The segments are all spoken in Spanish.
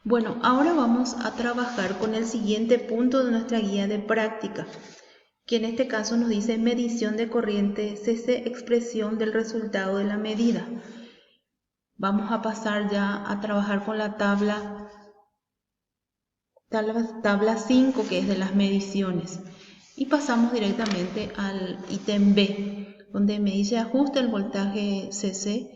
Bueno, ahora vamos a trabajar con el siguiente punto de nuestra guía de práctica, que en este caso nos dice medición de corriente CC, expresión del resultado de la medida. Vamos a pasar ya a trabajar con la tabla 5, que es de las mediciones. Y pasamos directamente al ítem B, donde me dice ajuste el voltaje CC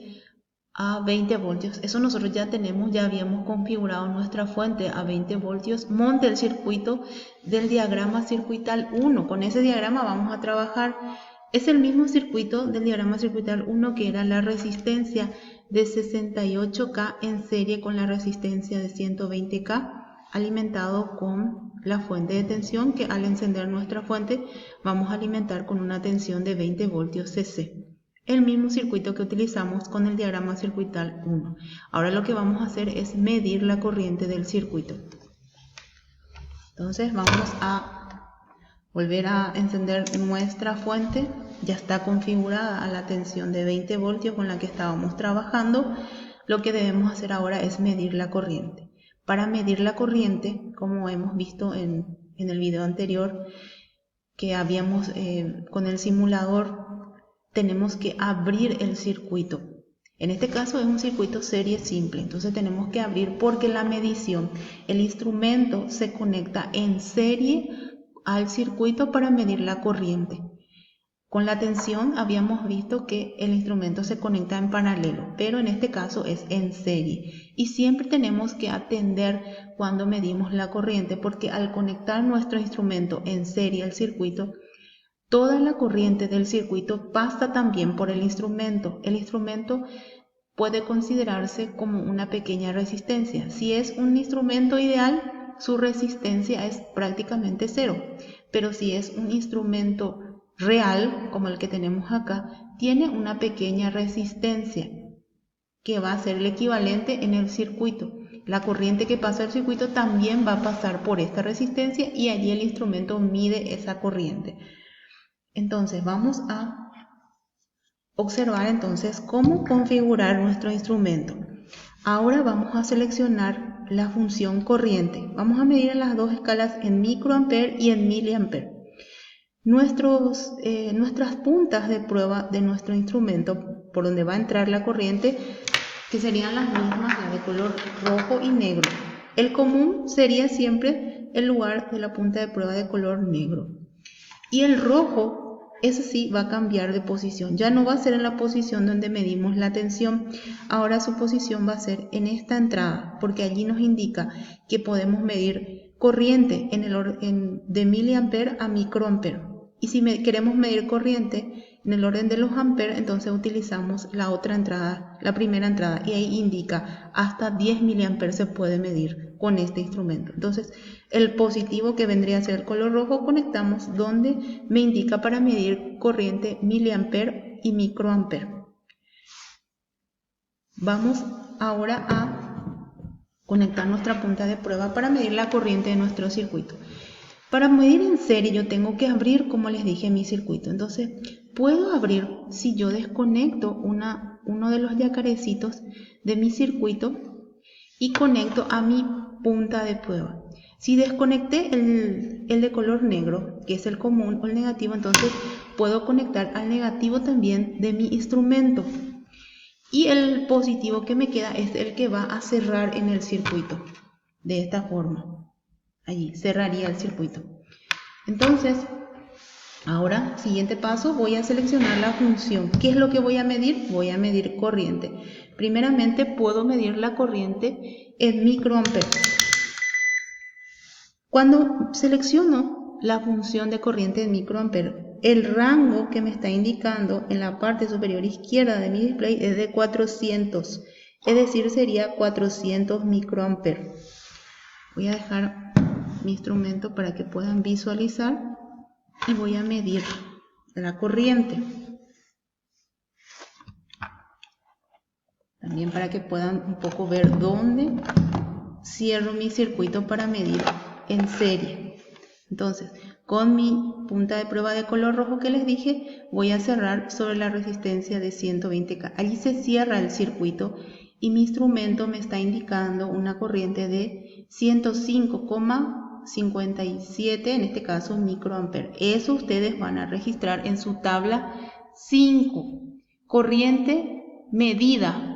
a 20 voltios. Eso nosotros ya tenemos, ya habíamos configurado nuestra fuente a 20 voltios. Monte el circuito del diagrama circuital 1. Con ese diagrama vamos a trabajar. Es el mismo circuito del diagrama circuital 1 que era la resistencia de 68K en serie con la resistencia de 120K, alimentado con la fuente de tensión, que al encender nuestra fuente vamos a alimentar con una tensión de 20 voltios CC. El mismo circuito que utilizamos con el diagrama circuital 1. Ahora lo que vamos a hacer es medir la corriente del circuito. Entonces vamos a volver a encender nuestra fuente. Ya está configurada a la tensión de 20 voltios con la que estábamos trabajando. Lo que debemos hacer ahora es medir la corriente. Para medir la corriente, como hemos visto en el video anterior que habíamos con el simulador, tenemos que abrir el circuito. En este caso es un circuito serie simple, entonces tenemos que abrir porque la medición, el instrumento se conecta en serie al circuito para medir la corriente. Con la tensión habíamos visto que el instrumento se conecta en paralelo, pero en este caso es en serie. Y siempre tenemos que atender cuando medimos la corriente, porque al conectar nuestro instrumento en serie al circuito, toda la corriente del circuito pasa también por el instrumento. El instrumento puede considerarse como una pequeña resistencia. Si es un instrumento ideal, su resistencia es prácticamente cero. Pero si es un instrumento real, como el que tenemos acá, tiene una pequeña resistencia que va a ser el equivalente en el circuito. La corriente que pasa el circuito también va a pasar por esta resistencia y allí el instrumento mide esa corriente. Entonces vamos a observar entonces cómo configurar nuestro instrumento. Ahora vamos a seleccionar la función corriente. Vamos a medir en las dos escalas en microampere y en miliampere. Nuestras puntas de prueba de nuestro instrumento, por donde va a entrar la corriente, que serían las mismas, las de color rojo y negro. El común sería siempre el lugar de la punta de prueba de color negro. Y el rojo, ese sí va a cambiar de posición. Ya no va a ser en la posición donde medimos la tensión. Ahora su posición va a ser en esta entrada, porque allí nos indica que podemos medir corriente en el orden de miliampere a microampere. Y si queremos medir corriente en el orden de los amperes, entonces utilizamos la otra entrada, la primera entrada, y ahí indica hasta 10 miliamperes se puede medir con este instrumento. Entonces, el positivo, que vendría a ser el color rojo, conectamos donde me indica para medir corriente miliampere y microampere. Vamos ahora a conectar nuestra punta de prueba para medir la corriente de nuestro circuito. Para medir en serie yo tengo que abrir, como les dije, mi circuito. Entonces, puedo abrir si yo desconecto uno de los yacarecitos de mi circuito y conecto a mi punta de prueba. Si desconecté el de color negro, que es el común, o el negativo, entonces puedo conectar al negativo también de mi instrumento. Y el positivo que me queda es el que va a cerrar en el circuito. De esta forma. Allí cerraría el circuito. Entonces, ahora, siguiente paso, voy a seleccionar la función. ¿Qué es lo que voy a medir? Voy a medir corriente. Primeramente, puedo medir la corriente en microampere. Cuando selecciono la función de corriente en microampere, el rango que me está indicando en la parte superior izquierda de mi display es de 400, es decir, sería 400 microampere. Voy a dejar mi instrumento para que puedan visualizar y voy a medir la corriente. También para que puedan un poco ver dónde cierro mi circuito para medir en serie. Entonces, con mi punta de prueba de color rojo que les dije, voy a cerrar sobre la resistencia de 120K. Allí se cierra el circuito y mi instrumento me está indicando una corriente de 105,57, en este caso microamperes. Eso ustedes van a registrar en su tabla 5. Corriente medida.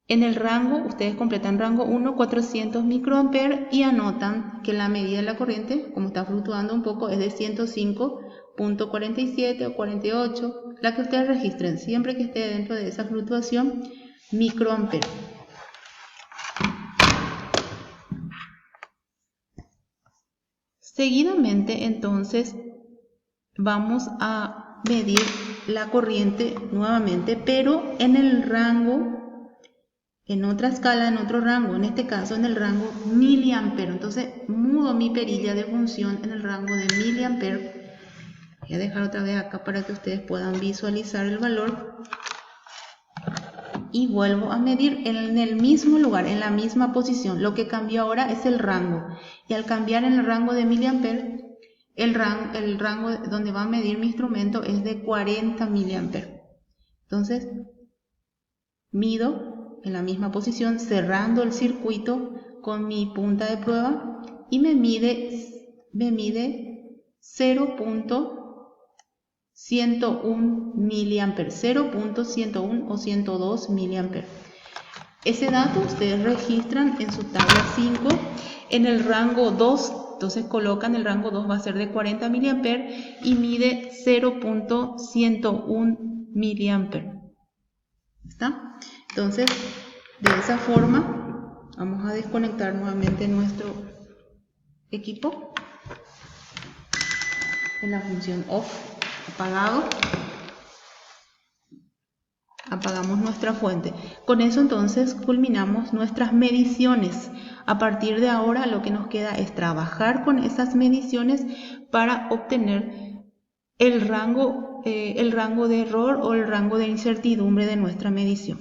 En el rango, ustedes completan rango 1, 400 microamperes y anotan que la medida de la corriente, como está fluctuando un poco, es de 105.47 o 48, la que ustedes registren, siempre que esté dentro de esa fluctuación, microamperes. Seguidamente, entonces, vamos a medir la corriente nuevamente, pero en el rango, en otra escala, en otro rango, en este caso en el rango miliampero. Entonces mudo mi perilla de función en el rango de miliampero. Voy a dejar otra vez acá para que ustedes puedan visualizar el valor. Y vuelvo a medir en el mismo lugar, en la misma posición. Lo que cambió ahora es el rango. Y al cambiar en el rango de miliampero, el rango donde va a medir mi instrumento es de 40 miliamperes. Entonces, mido en la misma posición, cerrando el circuito con mi punta de prueba y me mide 0.101 miliamperes, 0.101 o 102 miliamperes. Ese dato ustedes registran en su tabla 5 en el rango 2. Entonces colocan el rango 2, va a ser de 40 miliamperes y mide 0.101 miliamperes. ¿Está? Entonces, de esa forma, vamos a desconectar nuevamente nuestro equipo en la función off, apagado. Apagamos nuestra fuente. Con eso entonces culminamos nuestras mediciones. A partir de ahora lo que nos queda es trabajar con esas mediciones para obtener el rango de error o el rango de incertidumbre de nuestra medición.